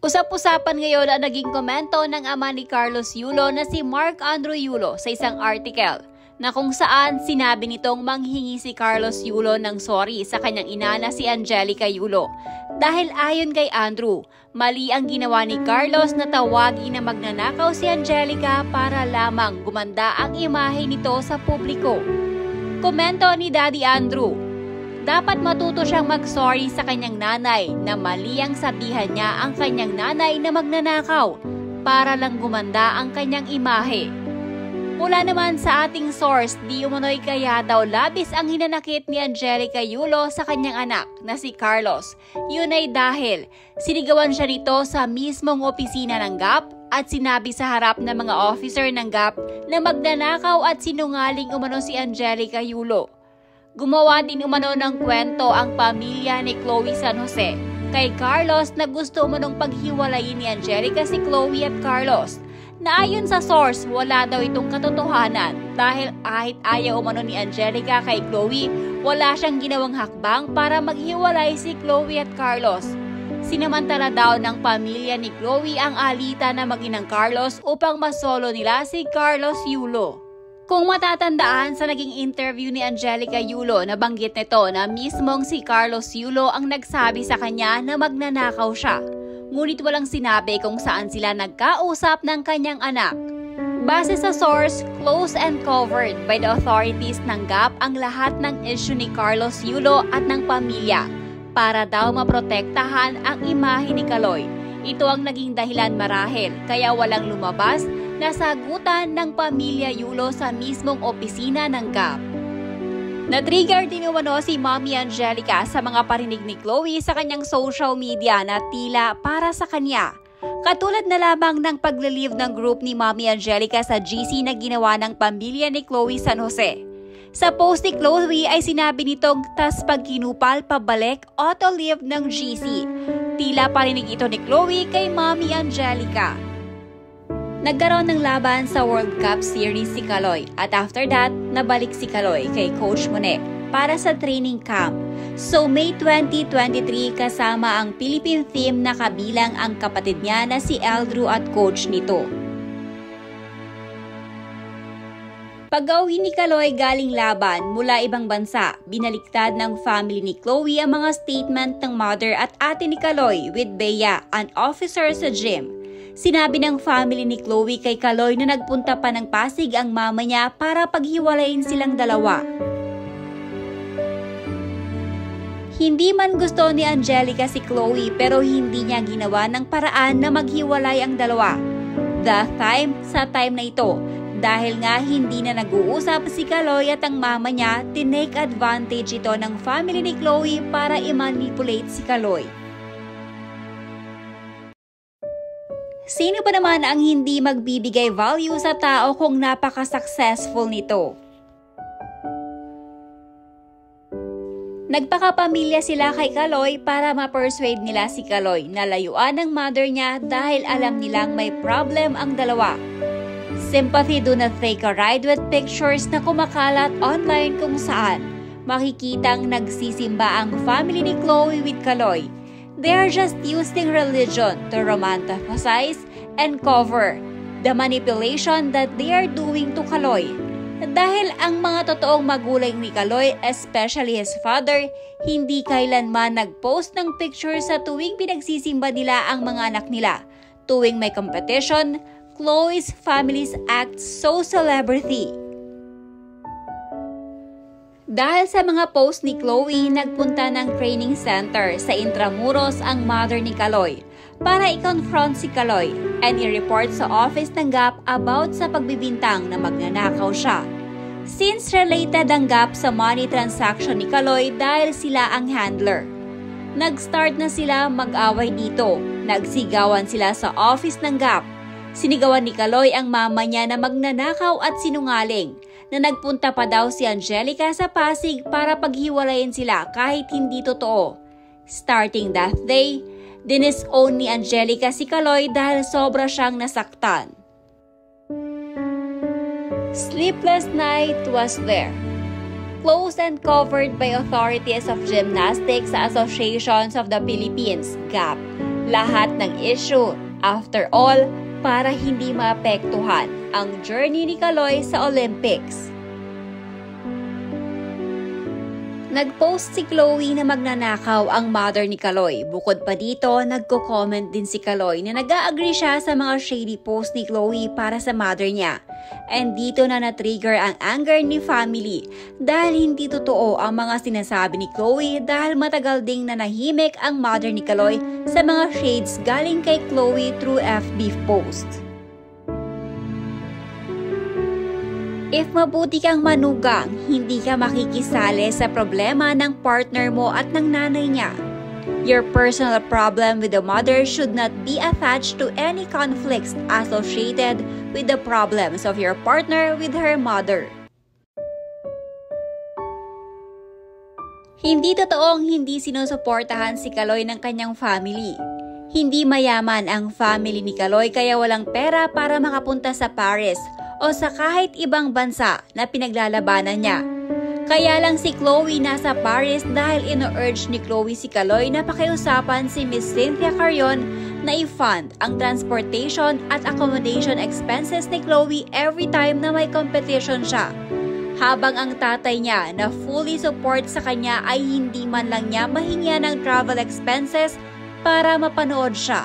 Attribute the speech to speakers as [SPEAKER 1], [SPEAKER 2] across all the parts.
[SPEAKER 1] Usap-usapan ngayon ang naging komento ng ama ni Carlos Yulo na si Mark Andrew Yulo sa isang article na kung saan sinabi nitong manghingi si Carlos Yulo ng sorry sa kanyang ina na si Angelica Yulo. Dahil ayon kay Andrew, mali ang ginawa ni Carlos na tawagin na magnanakaw si Angelica para lamang gumanda ang imahe nito sa publiko. Komento ni Daddy Andrew, dapat matuto siyang mag-sorry sa kanyang nanay na mali ang sabihan niya ang kanyang nanay na magnanakaw para lang gumanda ang kanyang imahe. Mula naman sa ating source, di umano'y kaya daw labis ang hinanakit ni Angelica Yulo sa kanyang anak na si Carlos. Yun ay dahil sinigawan siya nito sa mismong opisina ng GAP at sinabi sa harap ng mga officer ng GAP na magnanakaw at sinungaling umano si Angelica Yulo. Gumawa din umano ng kwento ang pamilya ni Chloe San Jose kay Carlos na gusto umanong paghiwalayin ni Angelica si Chloe at Carlos. Na ayon sa source, wala daw itong katotohanan dahil kahit ayaw umano ni Angelica kay Chloe, wala siyang ginawang hakbang para maghiwalay si Chloe at Carlos. Sinamantala daw ng pamilya ni Chloe ang alita na mag-inang Carlos upang masolo nila si Carlos Yulo. Kung matatandaan sa naging interview ni Angelica Yulo, nabanggit nito na mismong si Carlos Yulo ang nagsabi sa kanya na magnanakaw siya. Ngunit walang sinabi kung saan sila nagkausap ng kanyang anak. Base sa source, closed and covered by the authorities ng GAP ang lahat ng issue ni Carlos Yulo at ng pamilya para daw maprotektahan ang imahe ni Kaloy. Ito ang naging dahilan marahil kaya walang lumabas na sagutan ng pamilya Yulo sa mismong opisina ng GAP. Na-trigger din umano si Mommy Angelica sa mga parinig ni Chloe sa kanyang social media na tila para sa kanya. Katulad na lamang ng pagle-leave ng group ni Mommy Angelica sa GC na ginawa ng pamilya ni Chloe San Jose. Sa post ni Chloe ay sinabi nitong tas pag kinupal pabalik auto-leave ng GC. Tila parinig ito ni Chloe kay Mommy Angelica. Nagkaroon ng laban sa World Cup Series si Kaloy at after that, nabalik si Kaloy kay Coach Mone para sa training camp. So May 2023 kasama ang Philippine team na kabilang ang kapatid niya na si Eldrew at coach nito. Pag-uwi ni Kaloy galing laban mula ibang bansa, binaliktad ng family ni Chloe ang mga statement ng mother at ate ni Kaloy with Bea, an officer sa gym. Sinabi ng family ni Chloe kay Kaloy na nagpunta pa ng Pasig ang mama niya para paghiwalayin silang dalawa. Hindi man gusto ni Angelica si Chloe pero hindi niya ginawa ng paraan na maghiwalay ang dalawa. Sa time na ito, dahil nga hindi na nag-uusap si Kaloy at ang mama niya, tinake advantage ito ng family ni Chloe para i-manipulate si Kaloy. Sino ba naman ang hindi magbibigay value sa tao kung napaka-successful nito? Nagpakapamilya sila kay Kaloy para ma-persuade nila si Kaloy na layuan ng mother niya dahil alam nilang may problem ang dalawa. Sympathy do not take a ride with pictures na kumakalat online kung saan makikitang nagsisimba ang family ni Chloe with Kaloy. They are just using religion to romanticize and cover the manipulation that they are doing to Kaloy. Dahil ang mga totoong magulang ni Kaloy, especially his father, hindi kailanman nag-post ng picture sa tuwing pinagsisimba nila ang mga anak nila. Tuwing may competition, Chloe's families act so celebrity. Dahil sa mga post ni Chloe, nagpunta ng training center sa Intramuros ang mother ni Kaloy para i-confront si Kaloy and i-report sa office ng GAP about sa pagbibintang na magnanakaw siya. Since related ang GAP sa money transaction ni Kaloy dahil sila ang handler. Nag-start na sila mag-away dito. Nagsigawan sila sa office ng GAP. Sinigawan ni Kaloy ang mama niya na magnanakaw at sinungaling. Na nagpunta pa daw si Angelica sa Pasig para paghiwalayin sila kahit hindi totoo. Starting that day, dinis-own ni Angelica si Kaloy dahil sobra siyang nasaktan. Sleepless night was there. Closed and covered by authorities of gymnastics Associations of the Philippines, GAP. lahat ng issue. After all, para hindi maapektuhan ang journey ni Kaloy sa Olympics. Nag-post si Chloe na magnanakaw ang mother ni Kaloy. Bukod pa dito, nagko-comment din si Kaloy na nag-a-agree siya sa mga shady post ni Chloe para sa mother niya. And dito na na-trigger ang anger ni family dahil hindi totoo ang mga sinasabi ni Chloe dahil matagal ding nanahimik ang mother ni Kaloy sa mga shades galing kay Chloe through FB post. If mabuti kang manugang, hindi ka makikisali sa problema ng partner mo at ng nanay niya. Your personal problem with the mother should not be attached to any conflicts associated with the problems of your partner with her mother. Hindi totoong hindi sinusuportahan si Kaloy ng kanyang family. Hindi mayaman ang family ni Kaloy kaya walang pera para makapunta sa Paris o sa kahit ibang bansa na pinaglalabanan niya. Kaya lang si Chloe nasa Paris dahil ino-urge ni Chloe si Kaloy na pakiusapan si Miss Cynthia Carrion na i-fund ang transportation at accommodation expenses ni Chloe every time na may competition siya. Habang ang tatay niya na fully support sa kanya ay hindi man lang niya mahingian ng travel expenses para mapanood siya.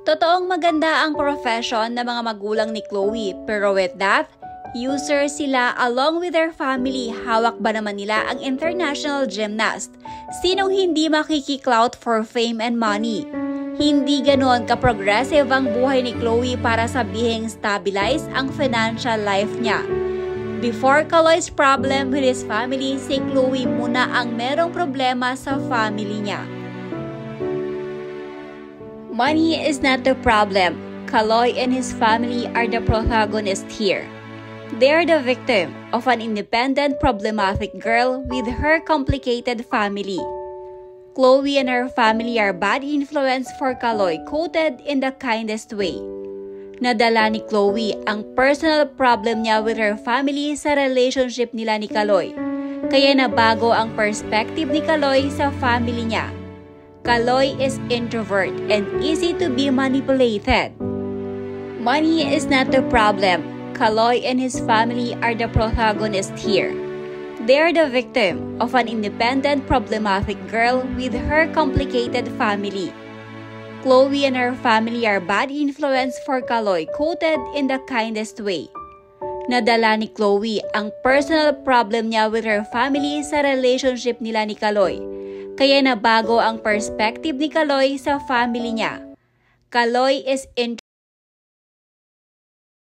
[SPEAKER 1] Totoong maganda ang profession ng mga magulang ni Chloe, pero with that, user sila along with their family. Hawak ba naman nila ang international gymnast? Sinong hindi makikiclout for fame and money? Hindi ganoon ka-progressive ang buhay ni Chloe para sabihing stabilize ang financial life niya. Before Kaloy's problem with his family, si Chloe muna ang merong problema sa family niya. Money is not the problem. Kaloy and his family are the protagonist here. They are the victim of an independent, problematic girl with her complicated family. Chloe and her family are bad influence for Kaloy, quoted in the kindest way. Nadala ni Chloe ang personal problem niya with her family sa relationship nila ni Kaloy. Kaya nabago ang perspective ni Kaloy sa family niya. Kaloy is introvert and easy to be manipulated. Money is not the problem. Kaloy and his family are the protagonist here. They are the victim of an independent, problematic girl with her complicated family. Chloe and her family are bad influence for Kaloy, quoted in the kindest way. Nadala ni Chloe ang personal problem niya with her family sa relationship nila ni Kaloy. Kaya nabago ang perspective ni Kaloy sa family niya. Kaloy is